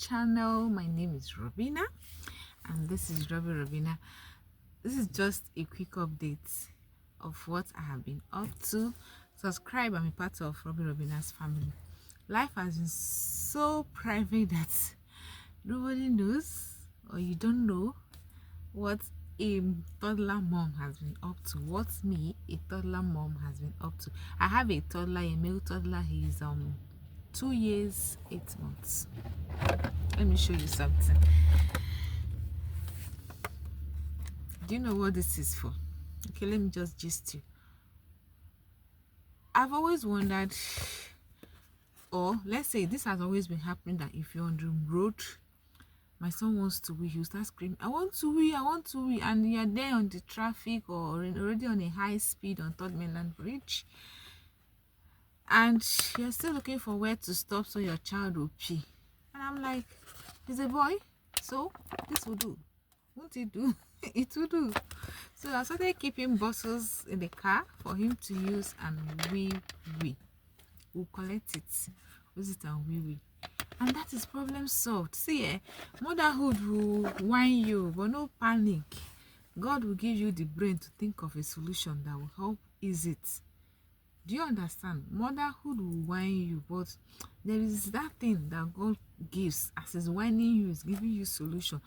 channel. My name is Robina and this is Robina. This is just a quick update of what I have been up to. Subscribe and be part of Robina's family. Life has been so private that nobody knows, or you don't know what a toddler mom has been up to. What me, a toddler mom, has been up to. I have a toddler, a male toddler. He is 2 years 8 months. Let me show you something. Do you know what this is for? Okay, let me just gist you. I've always wondered, or let's say this has always been happening, that if you're on the road, my son wants to wee, you start screaming, I want to wee, and you're there on the traffic or already on a high speed on Third Mainland Bridge, and you're still looking for where to stop so your child will pee. And I'm like, he's a boy, so this will do. Won't it do? It will do. So I started keeping bottles in the car for him to use and wee. We'll collect it, use it and wee. And that is problem solved. See, motherhood will whine you, but no panic. God will give you the brain to think of a solution that will help ease it. Do you understand? Motherhood will whine you, but there is that thing that God gives. As He's whining you, He's giving you solution.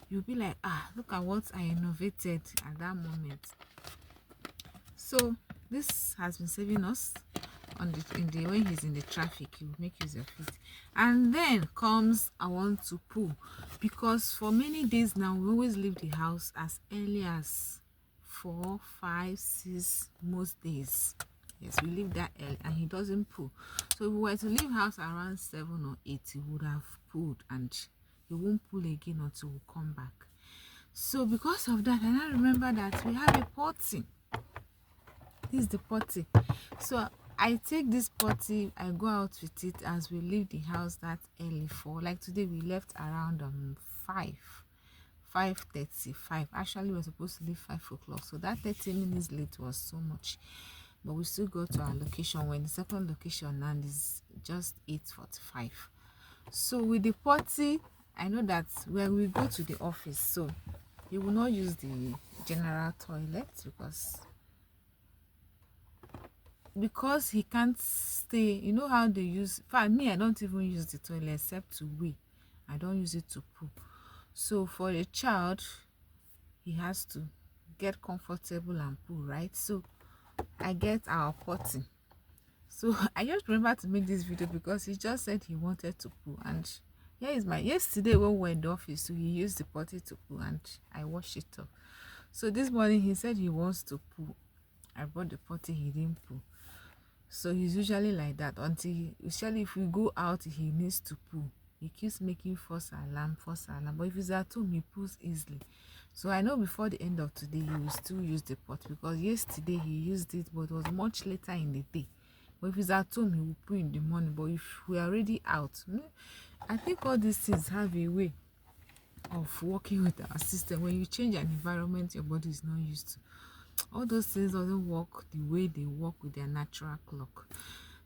You'll be like, look at what I innovated at that moment. So this has been saving us on when he's in the traffic. He will make use of it. And then comes I want to poo, because for many days now we always leave the house as early as 4, 5, 6 most days. Yes, we leave that early and he doesn't poo. So if we were to leave house around 7 or 8, he would have pooed and he won't poo again until we come back. So because of that, and I remember that we have a potty. This is the potty. So I take this potty, I go out with it as we leave the house that early. For like today we left around 5:35. Actually we were supposed to leave 5 o'clock, so that 30 minutes late was so much, but we still go to our location. When the second location and is just 8:45. So with the potty, I know that when we go to the office, so you will not use the general toilet because he can't stay. You know how they use, for me, I don't even use the toilet except to wee. I don't use it to poo. So for a child, he has to get comfortable and poo, right? So I get our potty. So I just remember to make this video because he just said he wanted to poo, and here is my yesterday when we were in the office, so he used the potty to poo and I washed it up. So this morning he said he wants to poo. I brought the potty, he didn't poo. So he's usually like that until usually if we go out, he needs to poo. He keeps making false alarm. But if he's at home, he poos easily. So I know before the end of today, he will still use the pot, because yesterday he used it, but it was much later in the day. But if he's at home, he will poo in the morning. But if we are already out, I think all these things have a way of working with our system. When you change an environment your body is not used to, all those things doesn't work the way they work with their natural clock.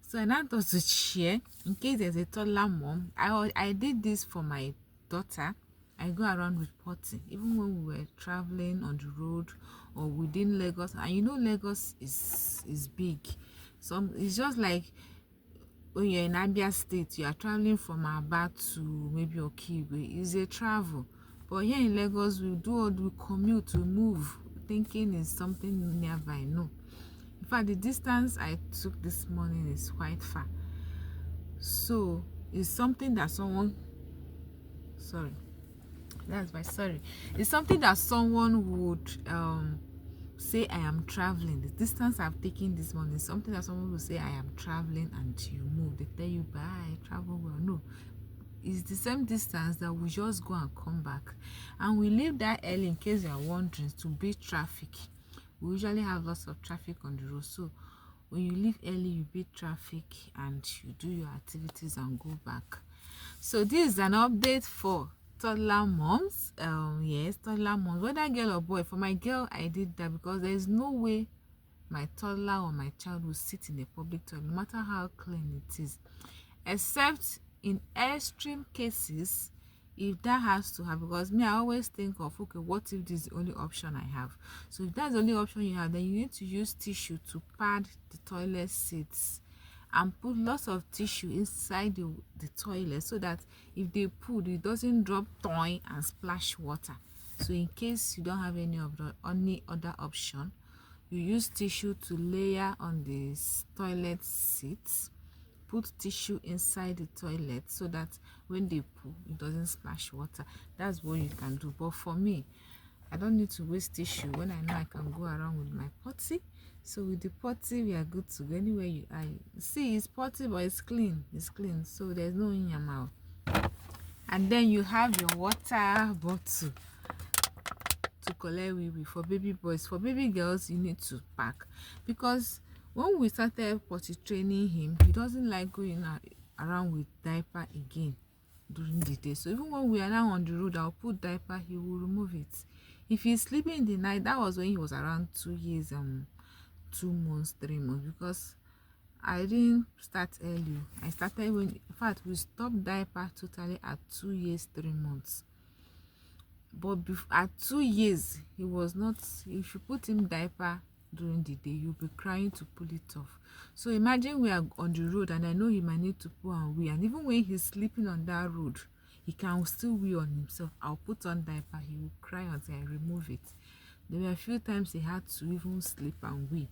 So I now thought to share, in case there's a toddler mom. I did this for my daughter. I go around with potty even when we were traveling on the road or within Lagos. And you know Lagos is big. So it's just like when you're in Abia State, you are traveling from Aba to maybe Okigwe. It's a travel. But here in Lagos, we commute, we move, thinking is something nearby. No, in fact the distance I took this morning is quite far. So it's something that someone it's something that someone would say I am traveling. The distance I've taken this morning is something that someone will say I am traveling, and you move, they tell you bye, travel well. No, it's the same distance that we just go and come back. And we leave that early, in case you are wondering, to beat traffic. We usually have lots of traffic on the road, so when you leave early, you beat traffic and you do your activities and go back. So this is an update for toddler moms. Yes, toddler moms, whether girl or boy. For my girl, I did that because there is no way my toddler or my child will sit in a public toilet, no matter how clean it is, except in extreme cases if that has to happen, because me, I always think of, okay, what if this is the only option I have? So if that's the only option you have, then you need to use tissue to pad the toilet seats and put lots of tissue inside the toilet, so that if they put, it doesn't drop toy and splash water. So in case you don't have any other option, you use tissue to layer on the toilet seats, put tissue inside the toilet so that when they poo, it doesn't splash water. That's what you can do. But for me, I don't need to waste tissue when I know I can go around with my potty. So with the potty, we are good to go anywhere you are. See, it's potty, but it's clean. It's clean, so there's no in your mouth. And then you have your water bottle to collect wee for baby boys. For baby girls, you need to pack, because when we started potty training him, he doesn't like going around with diaper again during the day. So even when we are now on the road, I'll put diaper, he will remove it. If he's sleeping in the night, that was when he was around 2 years 2 months 3 months, because I didn't start early. I started when, in fact, we stopped diaper totally at 2 years 3 months. But at 2 years, he was not, if you put him diaper during the day, you'll be crying to pull it off. So imagine we are on the road and I know he might need to pull and wee, and even when he's sleeping on that road, he can still wee on himself. I'll put on diaper, he will cry until I remove it. There were a few times he had to even sleep and wee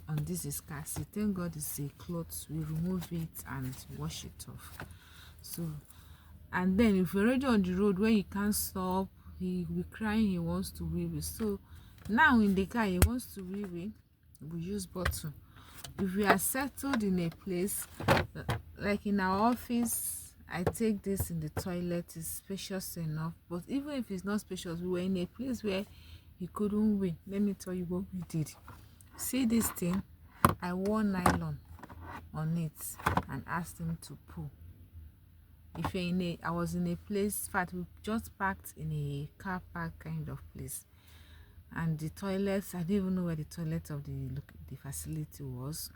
on this is scarce. Thank God it's a cloth, we remove it and wash it off. So, and then if you're already on the road where he can't stop, he will be crying, he wants to wee wee. So now in the car, he wants to wee wee, we use bottle. If we are settled in a place like in our office, I take this in the toilet, it's spacious enough. But even if it's not spacious, we were in a place where he couldn't wee. Let me tell you what we did. See this thing, I wore nylon on it and asked him to pull. If you're I was in a place, in fact, we just parked in a car park kind of place, and the toilets, I didn't even know where the toilet of the facility was.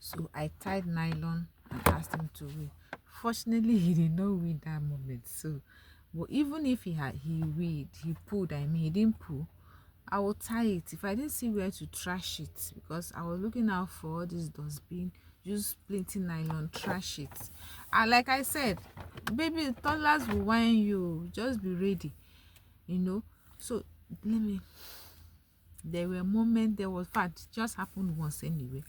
So I tied nylon and asked him to wee. Fortunately, he did not wee that moment. So, but even if he pulled, I mean, he didn't pull, I will tie it. If I didn't see where to trash it, because I was looking out for all this dustbin, use plenty nylon, trash it. And like I said, baby toddlers will whine you, just be ready, you know. So there were moments, there was, in fact, it just happened once anyway.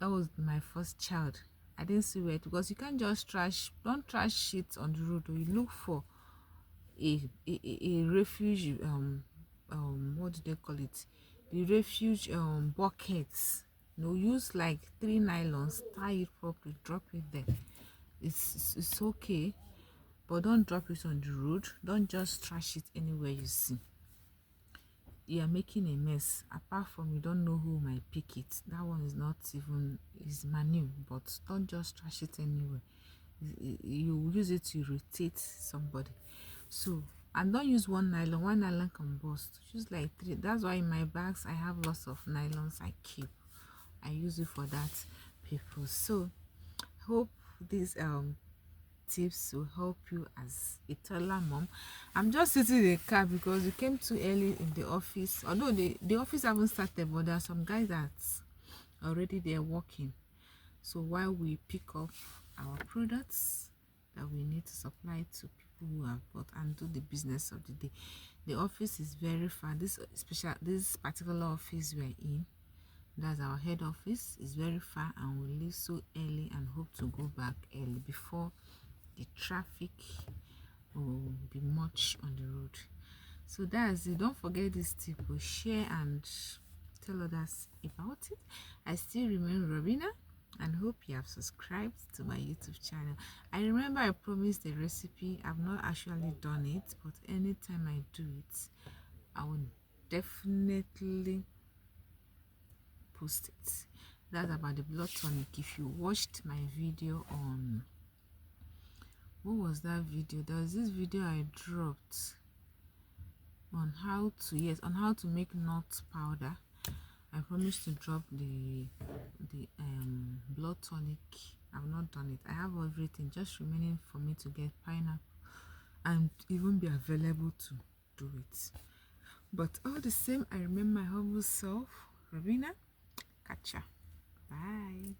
That was my first child. I didn't see where, because you can't just don't trash shit on the road, or you look for a refuge, what do they call it, the refuge buckets. Use like 3 nylons, tie it properly, drop it there. It's okay, but don't drop it on the road. Don't just trash it anywhere you see. You are making a mess. Apart from, you don't know who might pick it, that one is not even, is manure. But don't just trash it anywhere. You use it to irritate somebody. So, and don't use one nylon can burst. Use like 3. That's why in my bags I have lots of nylons I keep. I use it for that purpose. So hope these tips will help you as a toddler mom. I'm just sitting in the car because we came too early in the office. Although the office haven't started, but there are some guys that's already there working. So while we pick up our products that we need to supply to people who have bought and do the business of the day, the office is very far. This particular office we are in, that's our head office, is very far, and we leave so early and hope to go back early before the traffic will be much on the road. So that's it. Don't forget this tip. Share and tell others about it. I still remain Robina, and hope you have subscribed to my YouTube channel. I remember I promised a recipe. I've not actually done it, but anytime I do it, I will definitely post it. That's about the blood tonic. If you watched my video on, what was that video? There was this video I dropped on how to make nut powder. I promised to drop the blood tonic. I've not done it. I have everything, just remaining for me to get pineapple and even be available to do it. But all the same, I remain my humble self, Ravina. Catch ya. Bye.